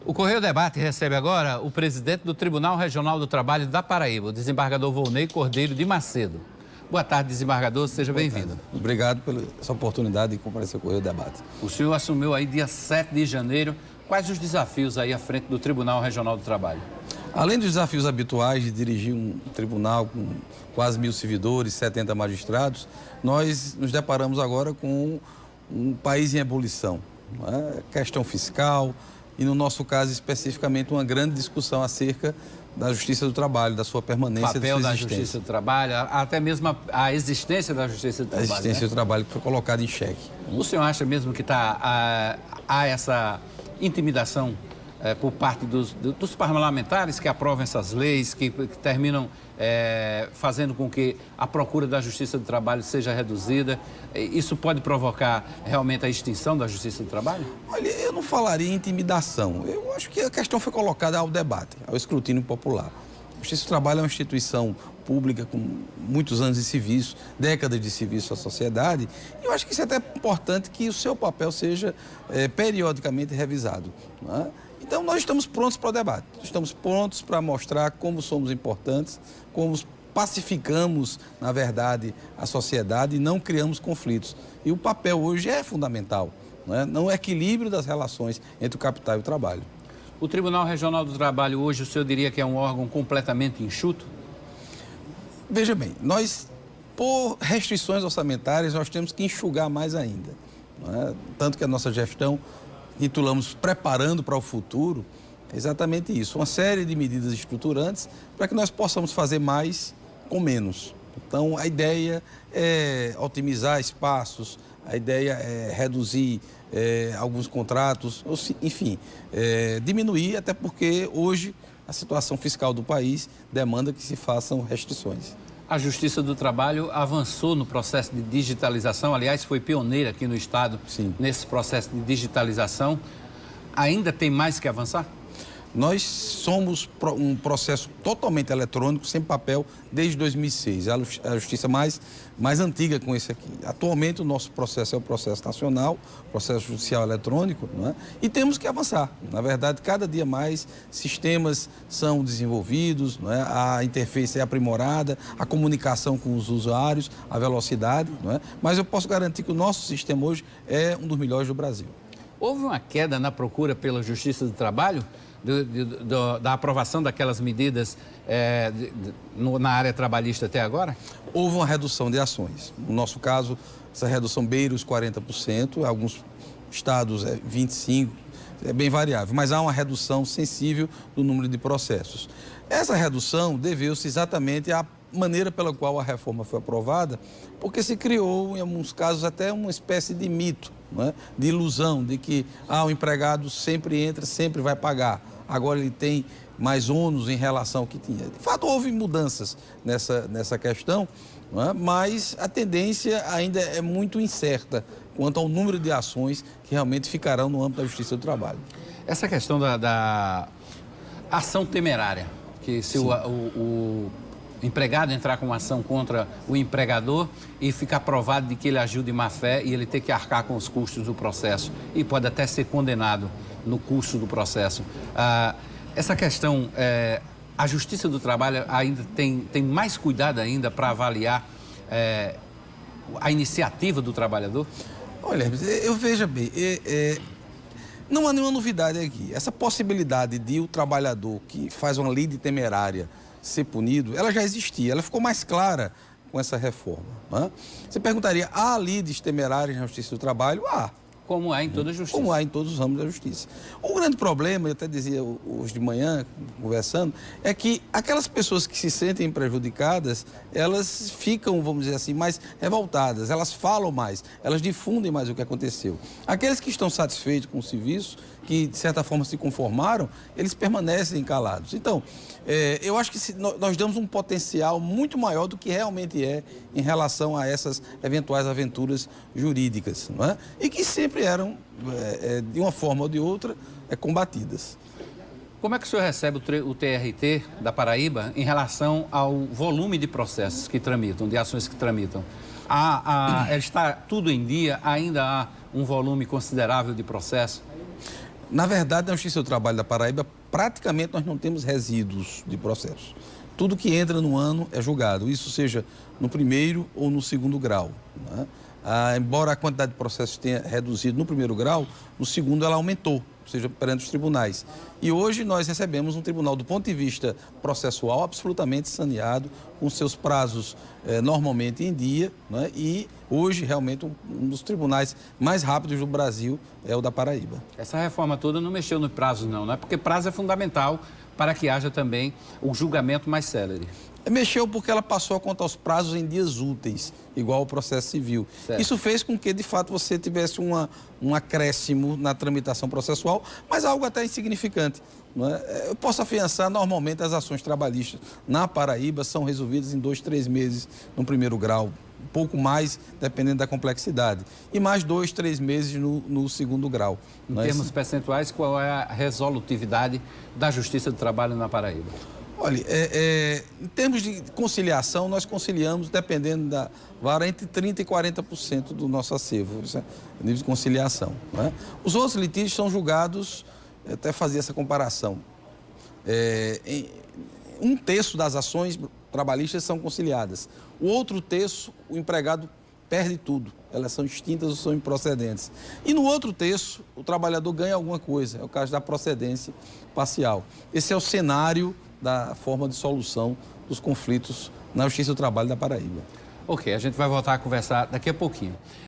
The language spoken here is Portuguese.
O Correio Debate recebe agora o presidente do Tribunal Regional do Trabalho da Paraíba, o desembargador Volney Cordeiro de Macedo. Boa tarde, desembargador, seja bem-vindo. Obrigado pela essa oportunidade de comparecer ao Correio Debate. O senhor assumiu aí dia 7 de janeiro. Quais os desafios aí à frente do Tribunal Regional do Trabalho? Além dos desafios habituais de dirigir um tribunal com quase 1.000 servidores, 70 magistrados, nós nos deparamos agora com um país em ebulição, né? Questão fiscal e, no nosso caso especificamente, uma grande discussão acerca da Justiça do Trabalho, da sua permanência, papel da sua da existência. Justiça do Trabalho, até mesmo a existência da Justiça do Trabalho. A existência do trabalho que foi colocada em xeque. O senhor acha mesmo que há essa intimidação por parte dos parlamentares que aprovam essas leis, que terminam fazendo com que a procura da Justiça do Trabalho seja reduzida? Isso pode provocar realmente a extinção da Justiça do Trabalho? Olha, eu não falaria em intimidação. Eu acho que a questão foi colocada ao debate, ao escrutínio popular. A Justiça do Trabalho é uma instituição pública com muitos anos de serviço, décadas de serviço à sociedade, e eu acho que isso é até importante que o seu papel seja periodicamente revisado, né? Então, nós estamos prontos para o debate, estamos prontos para mostrar como somos importantes, como pacificamos, na verdade, a sociedade e não criamos conflitos. E o papel hoje é fundamental, né? No equilíbrio das relações entre o capital e o trabalho. O Tribunal Regional do Trabalho hoje, o senhor diria que é um órgão completamente enxuto? Veja bem, nós, por restrições orçamentárias, nós temos que enxugar mais ainda, né? Tanto que a nossa gestão intitulamos Preparando para o Futuro, é exatamente isso, uma série de medidas estruturantes para que nós possamos fazer mais com menos. Então, a ideia é otimizar espaços, a ideia é reduzir alguns contratos, enfim, diminuir, até porque hoje a situação fiscal do país demanda que se façam restrições. A Justiça do Trabalho avançou no processo de digitalização, aliás, foi pioneira aqui no Estado. Sim. Nesse processo de digitalização. Ainda tem mais que avançar? Nós somos um processo totalmente eletrônico, sem papel, desde 2006. A justiça mais antiga com esse aqui. Atualmente, o nosso processo é o processo nacional, processo judicial eletrônico, não é? E temos que avançar. Na verdade, cada dia mais sistemas são desenvolvidos, não é? A interface é aprimorada, a comunicação com os usuários, a velocidade, não é? Mas eu posso garantir que o nosso sistema hoje é um dos melhores do Brasil. Houve uma queda na procura pela Justiça do Trabalho? Da aprovação daquelas medidas na área trabalhista até agora? Houve uma redução de ações. No nosso caso, essa redução beira os 40%, alguns estados 25%, é bem variável, mas há uma redução sensível do número de processos. Essa redução deveu-se exatamente à maneira pela qual a reforma foi aprovada, porque se criou, em alguns casos, até uma espécie de mito, né? De ilusão, de que o empregado sempre entra, sempre vai pagar. Agora ele tem mais ônus em relação ao que tinha. De fato, houve mudanças nessa questão, não é? Mas a tendência ainda é muito incerta quanto ao número de ações que realmente ficarão no âmbito da Justiça do Trabalho. Essa questão da ação temerária, que se o empregado entrar com uma ação contra o empregador e ficar provado de que ele agiu de má fé e ele ter que arcar com os custos do processo e pode até ser condenado no custo do processo. Essa questão, a Justiça do Trabalho ainda tem mais cuidado ainda para avaliar a iniciativa do trabalhador? Olha, eu veja bem, não há nenhuma novidade aqui. Essa possibilidade de o trabalhador que faz uma lide temerária ser punido, ela já existia, ela ficou mais clara com essa reforma, né? Você perguntaria, há lides temerárias na Justiça do Trabalho? Há. Como há em toda a justiça. Como há em todos os ramos da justiça. O grande problema, eu até dizia hoje de manhã, conversando, é que aquelas pessoas que se sentem prejudicadas, elas ficam, vamos dizer assim, mais revoltadas, elas falam mais, elas difundem mais o que aconteceu. Aqueles que estão satisfeitos com o serviço, que de certa forma se conformaram, eles permanecem calados. Então, eu acho que nós damos um potencial muito maior do que realmente é em relação a essas eventuais aventuras jurídicas, não é? E que sempre eram, de uma forma ou de outra, combatidas. Como é que o senhor recebe o TRT da Paraíba em relação ao volume de processos que tramitam, de ações que tramitam? Está tudo em dia? Ainda há um volume considerável de processo? Na verdade, na Justiça do Trabalho da Paraíba, praticamente nós não temos resíduos de processo. Tudo que entra no ano é julgado, isso seja no primeiro ou no segundo grau, né? Embora a quantidade de processos tenha reduzido no primeiro grau, no segundo ela aumentou, ou seja, perante os tribunais. E hoje nós recebemos um tribunal, do ponto de vista processual, absolutamente saneado, com seus prazos normalmente em dia, né? E hoje realmente um dos tribunais mais rápidos do Brasil é o da Paraíba. Essa reforma toda não mexeu no prazo não, né? Porque prazo é fundamental para que haja também o julgamento mais célere. Mexeu porque ela passou a contar os prazos em dias úteis, igual ao processo civil. Certo. Isso fez com que, de fato, você tivesse um acréscimo na tramitação processual, mas algo até insignificante, não é? Eu posso afiançar, normalmente, as ações trabalhistas na Paraíba são resolvidas em 2, 3 meses no primeiro grau, um pouco mais, dependendo da complexidade, e mais 2, 3 meses no segundo grau. Em termos percentuais, qual é a resolutividade da Justiça do Trabalho na Paraíba? Olha, em termos de conciliação, nós conciliamos, dependendo da vara, entre 30% e 40% do nosso acervo, isso é nível de conciliação, né? Os outros litígios são julgados, até fazer essa comparação, em 1/3 das ações trabalhistas são conciliadas. O outro terço, o empregado perde tudo, elas são extintas ou são improcedentes. E no outro terço, o trabalhador ganha alguma coisa, é o caso da procedência parcial. Esse é o cenário da forma de solução dos conflitos na Justiça do Trabalho da Paraíba. Ok, a gente vai voltar a conversar daqui a pouquinho.